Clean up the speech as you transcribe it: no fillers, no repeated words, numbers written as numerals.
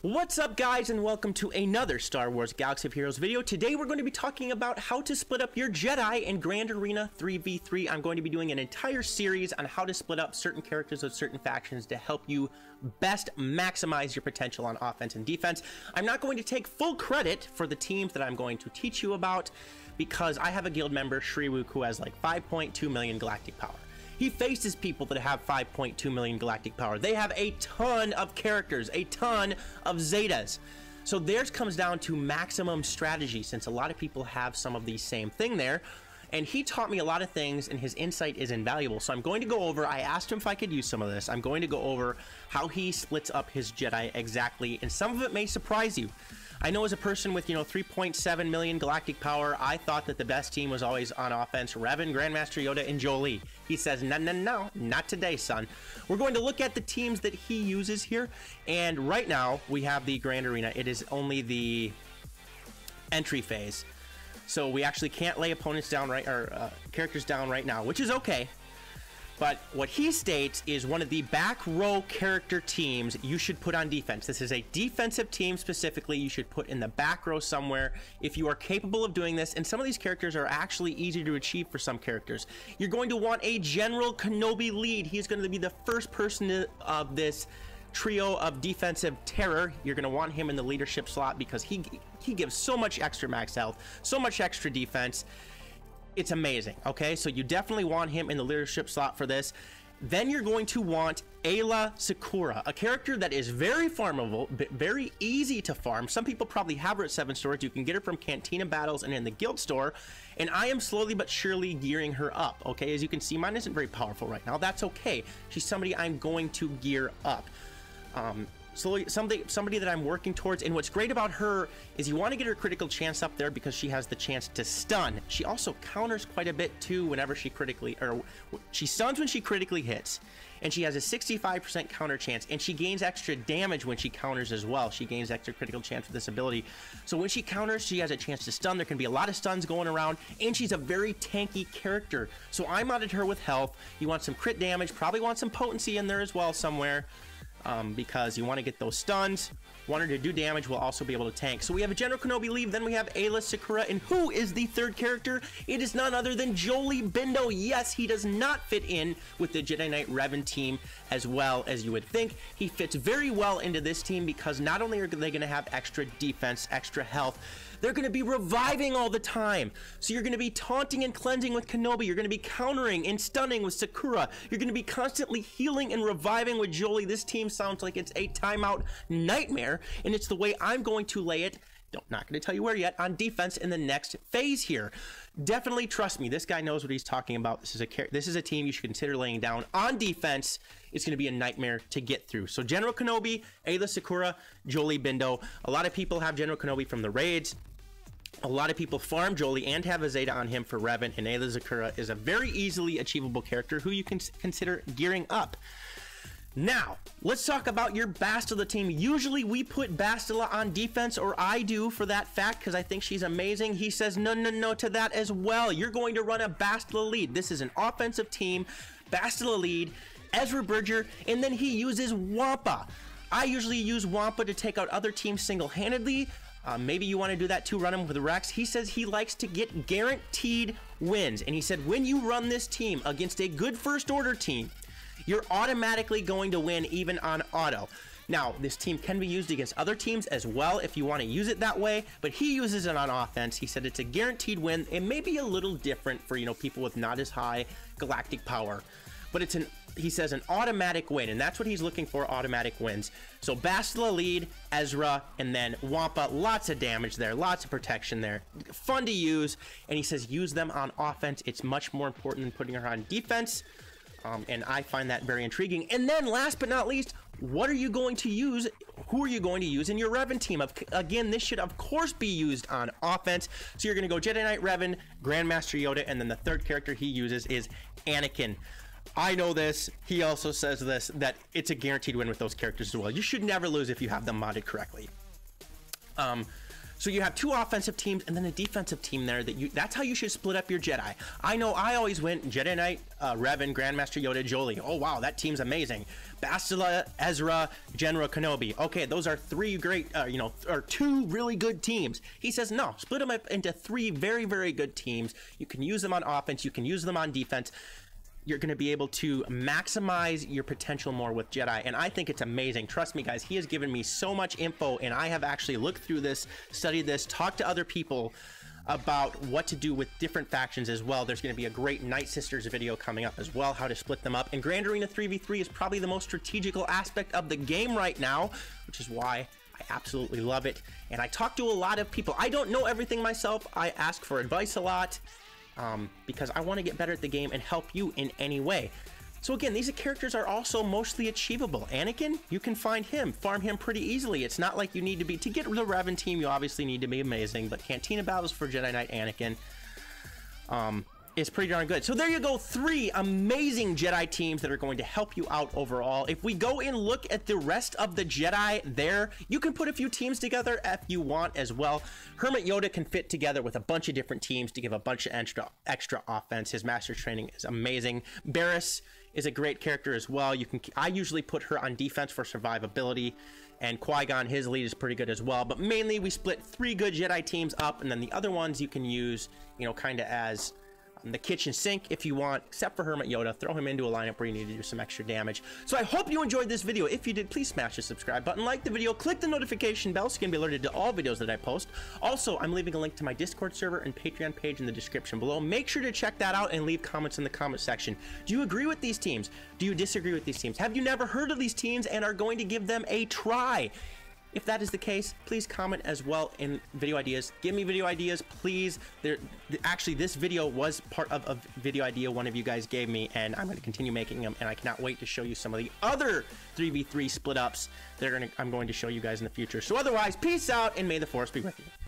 What's up, guys, and welcome to another Star Wars Galaxy of Heroes video. Today we're going to be talking about how to split up your Jedi in Grand Arena 3v3. I'm going to be doing an entire series on how to split up certain characters of certain factions to help you best maximize your potential on offense and defense. I'm not going to take full credit for the teams that I'm going to teach you about because I have a guild member, SWGoH, who has like 5.2 million galactic power. He faces people that have 5.2 million galactic power. They have a ton of characters, a ton of Zetas. So theirs comes down to maximum strategy, since a lot of people have some of the same thing there. And he taught me a lot of things, and his insight is invaluable. So I'm going to go over, I asked him if I could use some of this. I'm going to go over how he splits up his Jedi exactly, and some of it may surprise you. I know as a person with, 3.7 million galactic power, I thought that the best team was always on offense, Revan, Grandmaster Yoda, and Jolee. He says, no, not today, son. We're going to look at the teams that he uses here, and right now, we have the Grand Arena. It is only the entry phase, so we actually can't lay opponents down characters down right now, which is okay. But what he states is one of the back row character teams you should put on defense. This is a defensive team specifically you should put in the back row somewhere if you are capable of doing this. And some of these characters are actually easy to achieve for some characters. You're going to want a General Kenobi lead. He's going to be the first person of this trio of defensive terror. You're going to want him in the leadership slot because he gives so much extra max health, so much extra defense. It's amazing. Okay, so you definitely want him in the leadership slot for this. Then you're going to want Aayla Secura, a character that is very farmable, but very easy to farm. Some people probably have her at 7 stores. You can get her from Cantina Battles and in the guild store, and I am slowly but surely gearing her up. Okay, as you can see, mine isn't very powerful right now. That's okay. She's somebody I'm going to gear up. Somebody that I'm working towards, and what's great about her is you want to get her critical chance up there because she has the chance to stun. She also counters quite a bit too whenever she she stuns when she critically hits, and she has a 65% counter chance, and she gains extra damage when she counters as well. She gains extra critical chance with this ability. So when she counters, she has a chance to stun. There can be a lot of stuns going around, and she's a very tanky character. So I modded her with health. You want some crit damage, probably want some potency in there as well somewhere. Because you want to get those stuns, want her to do damage, will also be able to tank. So we have a General Kenobi lead, then we have Aayla Secura, and who is the third character? It is none other than Jolee Bindo. Yes, he does not fit in with the Jedi Knight Revan team as well as you would think. He fits very well into this team because not only are they going to have extra defense, extra health, they're going to be reviving all the time. So you're going to be taunting and cleansing with Kenobi. You're going to be countering and stunning with Secura. You're going to be constantly healing and reviving with Jolee. This team sounds like it's a timeout nightmare, and it's the way I'm going to lay it. Not going to tell you where yet, on defense in the next phase here. Definitely trust me, this guy knows what he's talking about. This is a team you should consider laying down on defense. It's going to be a nightmare to get through. So General Kenobi, Aayla Secura, Jolee Bindo. A lot of people have General Kenobi from the raids. A lot of people farm Jolee and have a Zeta on him for Revan, and Aayla Secura is a very easily achievable character who you can consider gearing up. Now, let's talk about your Bastila team. Usually we put Bastila on defense, or I do for that fact, because I think she's amazing. He says no to that as well. You're going to run a Bastila lead. This is an offensive team, Bastila lead, Ezra Bridger, and then he uses Wampa. I usually use Wampa to take out other teams single-handedly. Maybe you want to do that too, run him with Rex. He says he likes to get guaranteed wins, and he said when you run this team against a good First Order team, you're automatically going to win even on auto. Now, this team can be used against other teams as well if you want to use it that way, but he uses it on offense. He said it's a guaranteed win. It may be a little different for, people with not as high galactic power, but it's he says an automatic win, and that's what he's looking for, automatic wins. So Bastila lead, Ezra, and then Wampa, lots of damage there, lots of protection there, fun to use, and he says use them on offense. It's much more important than putting her on defense. And I find that very intriguing. And then last but not least, what are you going to use? Who are you going to use in your Revan team? Again, this should of course be used on offense. So you're going to go Jedi Knight Revan, Grandmaster Yoda, and then the third character he uses is Anakin. I know this. He also says this, that it's a guaranteed win with those characters as well. You should never lose if you have them modded correctly. So you have 2 offensive teams and then a defensive team there that's how you should split up your Jedi. I know I always went Jedi Knight, Revan, Grandmaster Yoda, Jolie. Oh wow, that team's amazing. Bastila, Ezra, General Kenobi. Okay, those are 3 great, or 2 really good teams. He says no, split them up into 3 very, very good teams. You can use them on offense, you can use them on defense. You're going to be able to maximize your potential more with Jedi, and I think it's amazing. Trust me, guys, he has given me so much info, and I have actually looked through this, studied this, talked to other people about what to do with different factions as well. There's going to be a great Night Sisters video coming up as well, how to split them up. And Grand Arena 3v3 is probably the most strategical aspect of the game right now, which is why I absolutely love it. And I talk to a lot of people. I don't know everything myself. I ask for advice a lot. Because I want to get better at the game and help you in any way. So again, these characters are also mostly achievable. Anakin, you can find him, farm him pretty easily. It's not like you need to be, to get the Revan team, you obviously need to be amazing, but Cantina Battles for Jedi Knight Anakin is pretty darn good. So there you go, 3 amazing Jedi teams that are going to help you out overall. If we go and look at the rest of the Jedi there, you can put a few teams together if you want as well. Hermit Yoda can fit together with a bunch of different teams to give a bunch of extra offense. His master training is amazing. Barriss is a great character as well. I usually put her on defense for survivability, and Qui-Gon, his lead is pretty good as well. But mainly we split 3 good Jedi teams up, and then the other ones you can use, kind of as the kitchen sink if you want, except for Hermit Yoda. Throw him into a lineup where you need to do some extra damage. So I hope you enjoyed this video. If you did, please smash the subscribe button, like the video, click the notification bell so you can be alerted to all videos that I post. Also, I'm leaving a link to my Discord server and Patreon page in the description below. Make sure to check that out and leave comments in the comment section. Do you agree with these teams? Do you disagree with these teams? Have you never heard of these teams and are going to give them a try? If that is the case, please comment as well in video ideas. Give me video ideas, please. Actually, this video was part of a video idea one of you guys gave me, and I'm going to continue making them, and I cannot wait to show you some of the other 3v3 split ups that I'm going to show you guys in the future. So otherwise, peace out, and may the Force be with you.